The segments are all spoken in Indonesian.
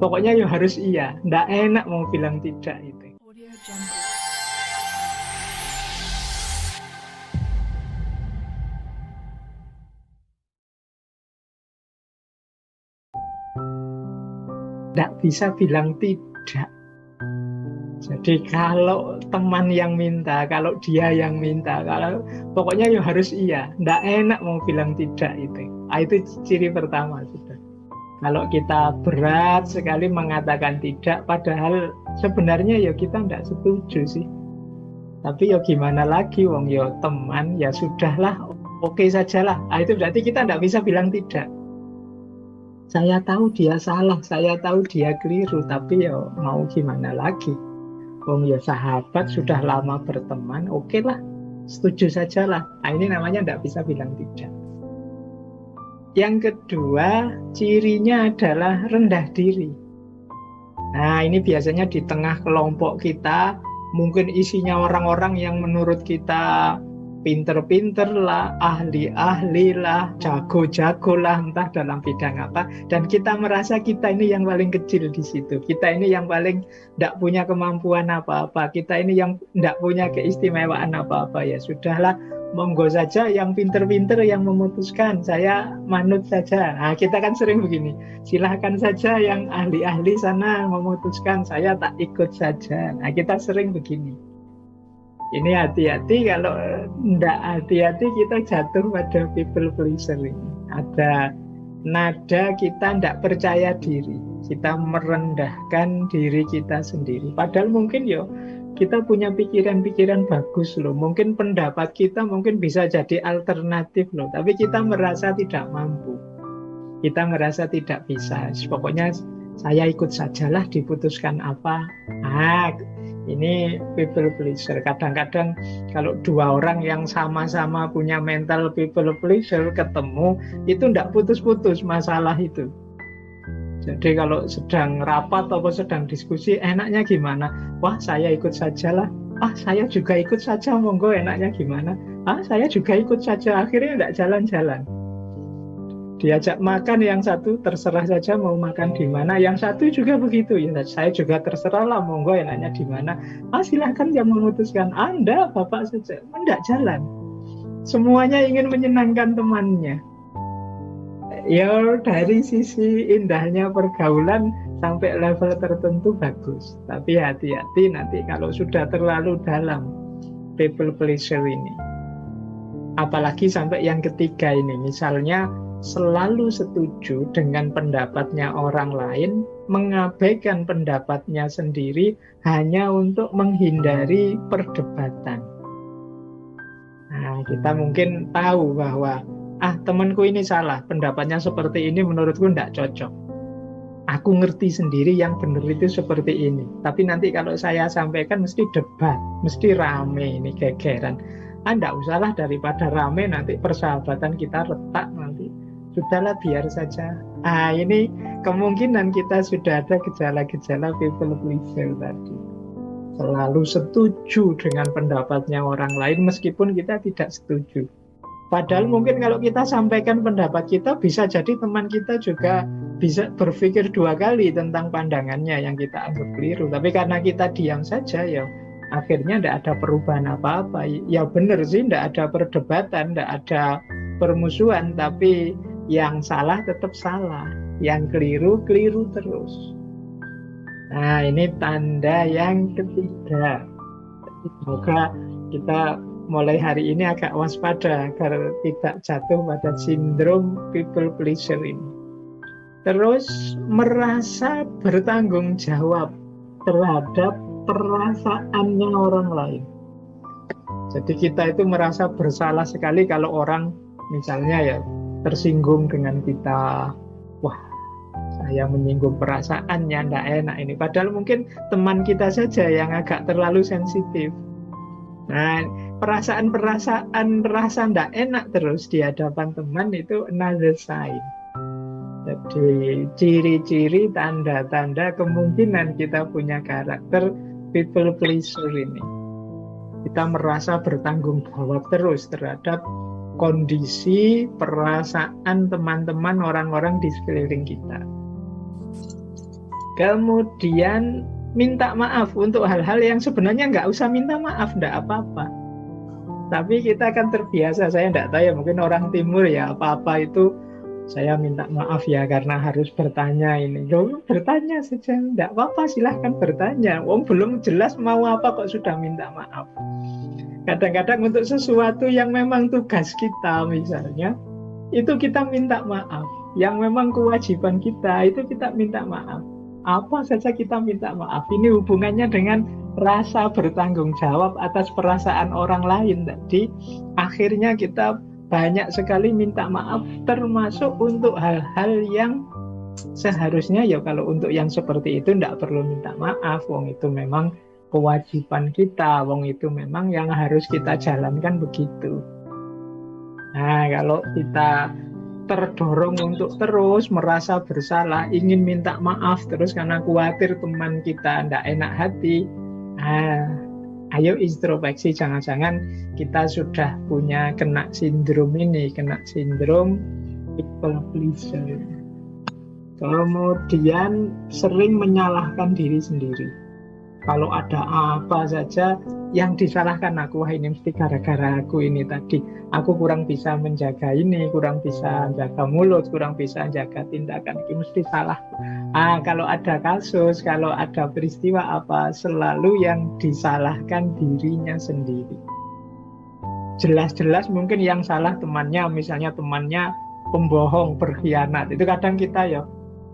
Pokoknya ya harus iya. Nggak enak mau bilang tidak itu. Nggak bisa bilang tidak. Jadi kalau teman yang minta, kalau dia yang minta, kalau pokoknya ya harus iya. Nggak enak mau bilang tidak itu. Itu ciri pertama sudah. Kalau kita berat sekali mengatakan tidak, padahal sebenarnya ya kita nggak setuju sih. Tapi ya gimana lagi, wong ya teman, ya sudahlah, oke sajalah. Itu berarti kita nggak bisa bilang tidak. Saya tahu dia salah, saya tahu dia keliru, tapi ya mau gimana lagi? Wong ya sahabat sudah lama berteman, oke lah, setuju sajalah. Ini namanya nggak bisa bilang tidak. Yang kedua, cirinya adalah rendah diri. Nah, ini biasanya di tengah kelompok kita, mungkin isinya orang-orang yang menurut kita pinter-pinter lah, ahli-ahli lah, jago-jago lah, entah dalam bidang apa. Dan kita merasa kita ini yang paling kecil di situ. Kita ini yang paling tidak punya kemampuan apa-apa. Kita ini yang tidak punya keistimewaan apa-apa. Ya sudahlah, monggo saja yang pinter-pinter yang memutuskan. Saya manut saja. Nah, kita kan sering begini. Silahkan saja yang ahli-ahli sana memutuskan. Saya tak ikut saja. Nah, kita sering begini. Ini hati-hati, kalau tidak hati-hati kita jatuh pada people pleaser ini. Ada nada kita tidak percaya diri, kita merendahkan diri kita sendiri. Padahal mungkin ya kita punya pikiran-pikiran bagus loh. Mungkin pendapat kita mungkin bisa jadi alternatif loh. Tapi kita merasa tidak mampu. Kita merasa tidak bisa. Pokoknya saya ikut sajalah, diputuskan apa. Ini people pleaser. Kadang-kadang kalau dua orang yang sama-sama punya mental people pleaser ketemu, itu tidak putus-putus masalah itu. Jadi kalau sedang rapat atau sedang diskusi, enaknya gimana? Wah, saya ikut sajalah. Saya juga ikut saja, monggo, enaknya gimana? Saya juga ikut saja. Akhirnya tidak jalan-jalan. Diajak makan yang satu terserah saja mau makan di mana, yang satu juga begitu, ya saya juga terserah lah, monggo enaknya di mana. Silahkan yang memutuskan. Anda bapak saja, tidak jalan. Semuanya ingin menyenangkan temannya. Ya dari sisi indahnya pergaulan sampai level tertentu bagus, tapi hati-hati nanti kalau sudah terlalu dalam people pleasure ini. Apalagi sampai yang ketiga ini, misalnya selalu setuju dengan pendapatnya orang lain, mengabaikan pendapatnya sendiri hanya untuk menghindari perdebatan. Nah, kita mungkin tahu bahwa temanku ini salah, pendapatnya seperti ini, menurutku tidak cocok. Aku ngerti sendiri yang benar itu seperti ini. Tapi nanti kalau saya sampaikan mesti debat, mesti rame, ini gegeran. Tidak usahlah, daripada rame nanti persahabatan kita retak nanti. Sudahlah, biar saja. Ini kemungkinan kita sudah ada gejala-gejala people pleaser tadi. Selalu setuju dengan pendapatnya orang lain meskipun kita tidak setuju. Padahal mungkin kalau kita sampaikan pendapat kita, bisa jadi teman kita juga bisa berpikir dua kali tentang pandangannya yang kita anggap keliru. Tapi karena kita diam saja, ya akhirnya tidak ada perubahan apa-apa. Ya benar sih, tidak ada perdebatan, tidak ada permusuhan, tapi yang salah tetap salah, yang keliru, keliru terus. Nah, ini tanda yang ketiga. Semoga kita mulai hari ini agak waspada agar tidak jatuh pada sindrom people pleaser ini. Terus merasa bertanggung jawab terhadap perasaannya orang lain. Jadi kita itu merasa bersalah sekali kalau orang misalnya ya tersinggung dengan kita. Wah, saya menyinggung perasaannya, tidak enak ini. Padahal mungkin teman kita saja yang agak terlalu sensitif. Nah, perasaan-perasaan rasa tidak enak terus di hadapan teman itu another sign. Jadi ciri-ciri, tanda-tanda kemungkinan kita punya karakter people pleaser ini. Kita merasa bertanggung jawab terus terhadap kondisi, perasaan teman-teman, orang-orang di sekeliling kita. Kemudian minta maaf untuk hal-hal yang sebenarnya nggak usah minta maaf, nggak apa-apa. Tapi kita akan terbiasa, saya nggak tahu ya, mungkin orang timur ya, apa-apa itu saya minta maaf ya karena harus bertanya ini. Loh, bertanya saja, nggak apa-apa, silahkan bertanya. Wong belum jelas mau apa kok sudah minta maaf. Kadang-kadang untuk sesuatu yang memang tugas kita misalnya, itu kita minta maaf. Yang memang kewajiban kita, itu kita minta maaf. Apa saja kita minta maaf. Ini hubungannya dengan rasa bertanggung jawab atas perasaan orang lain. Jadi akhirnya kita banyak sekali minta maaf, termasuk untuk hal-hal yang seharusnya ya kalau untuk yang seperti itu tidak perlu minta maaf. Wong itu memang kewajiban kita, wong itu memang yang harus kita jalankan begitu. Nah, kalau kita terdorong untuk terus merasa bersalah, ingin minta maaf terus karena khawatir teman kita tidak enak hati, ayo introspeksi, jangan-jangan kita sudah punya kena sindrom ini, kena sindrom people pleaser. Kemudian sering menyalahkan diri sendiri. Kalau ada apa saja yang disalahkan aku, wah ini mesti gara-gara aku ini tadi. Aku kurang bisa menjaga ini, kurang bisa jaga mulut, kurang bisa jaga tindakan, ini mesti salah. Kalau ada kasus, kalau ada peristiwa apa, selalu yang disalahkan dirinya sendiri. Jelas-jelas mungkin yang salah temannya, misalnya temannya pembohong, berkhianat. Itu kadang kita ya,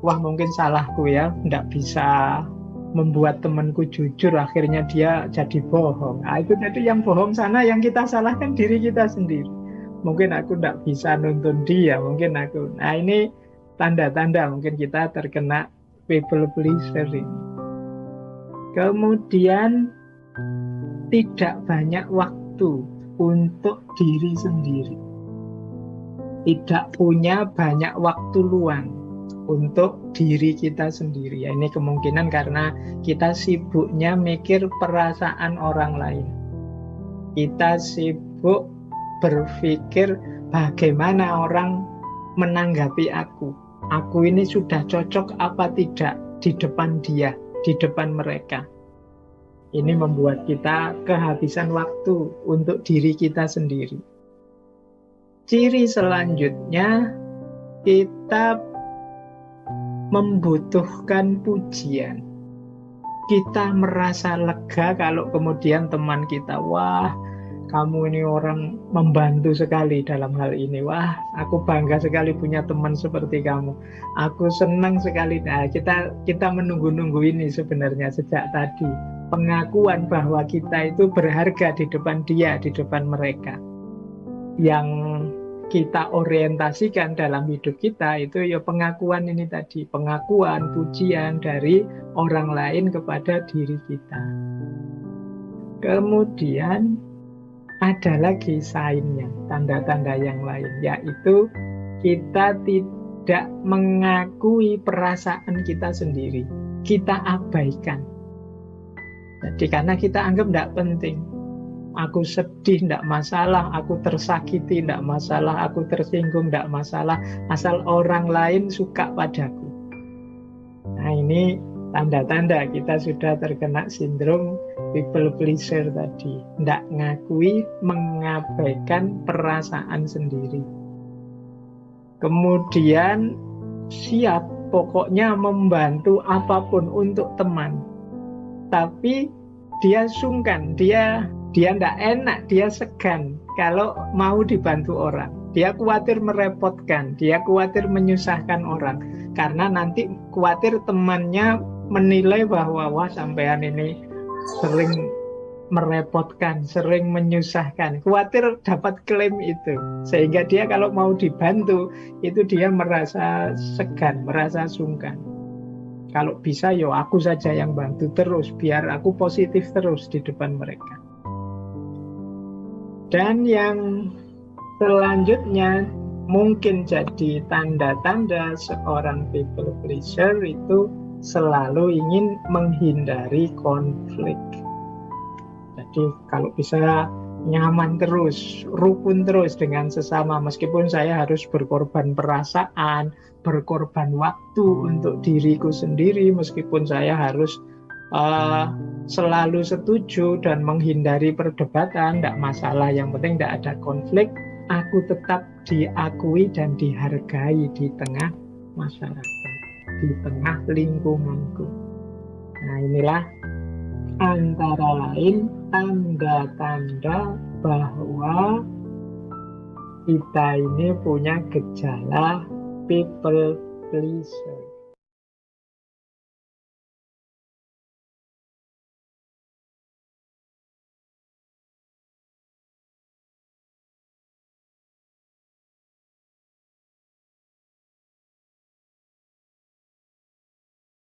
wah mungkin salahku ya, tidak bisa membuat temanku jujur, akhirnya dia jadi bohong. Itu jadi yang bohong sana, yang kita salahkan diri kita sendiri. Mungkin aku tidak bisa nuntun dia, mungkin aku. Nah ini tanda-tanda mungkin kita terkena people pleaser ini. Kemudian tidak banyak waktu untuk diri sendiri. Tidak punya banyak waktu luang untuk diri kita sendiri. Ya, ini kemungkinan karena kita sibuknya mikir perasaan orang lain. Kita sibuk berpikir bagaimana orang menanggapi aku. Aku ini sudah cocok apa tidak di depan dia, di depan mereka. Ini membuat kita kehabisan waktu untuk diri kita sendiri. Ciri selanjutnya, kita membutuhkan pujian. Kita merasa lega kalau kemudian teman kita, wah kamu ini orang membantu sekali dalam hal ini. Wah, aku bangga sekali punya teman seperti kamu. Aku senang sekali. Nah, kita menunggu-nunggu ini sebenarnya sejak tadi. Pengakuan bahwa kita itu berharga di depan dia, di depan mereka. Yang kita orientasikan dalam hidup kita itu ya pengakuan ini tadi, pengakuan, pujian dari orang lain kepada diri kita. Kemudian ada lagi sign-nya, tanda-tanda yang lain, yaitu kita tidak mengakui perasaan kita sendiri, kita abaikan. Jadi karena kita anggap tidak penting. Aku sedih, tidak masalah. Aku tersakiti, tidak masalah. Aku tersinggung, tidak masalah. Asal orang lain suka padaku. Nah ini tanda-tanda kita sudah terkena sindrom people pleaser tadi. Tidak ngakui, mengabaikan perasaan sendiri. Kemudian siap pokoknya membantu apapun untuk teman. Tapi dia sungkan, dia tidak enak, dia segan kalau mau dibantu orang. Dia khawatir merepotkan, dia khawatir menyusahkan orang. Karena nanti khawatir temannya menilai bahwa wah sampean ini sering merepotkan, sering menyusahkan. Khawatir dapat klaim itu. Sehingga dia kalau mau dibantu, itu dia merasa segan, merasa sungkan. Kalau bisa ya aku saja yang bantu terus, biar aku positif terus di depan mereka. Dan yang selanjutnya mungkin jadi tanda-tanda seorang people pleaser itu selalu ingin menghindari konflik. Jadi kalau bisa nyaman terus, rukun terus dengan sesama, meskipun saya harus berkorban perasaan, berkorban waktu untuk diriku sendiri, meskipun saya harus uh, selalu setuju dan menghindari perdebatan, tidak masalah, yang penting tidak ada konflik, aku tetap diakui dan dihargai di tengah masyarakat, di tengah lingkunganku. Nah, inilah antara lain tanda-tanda bahwa kita ini punya gejala people pleaser.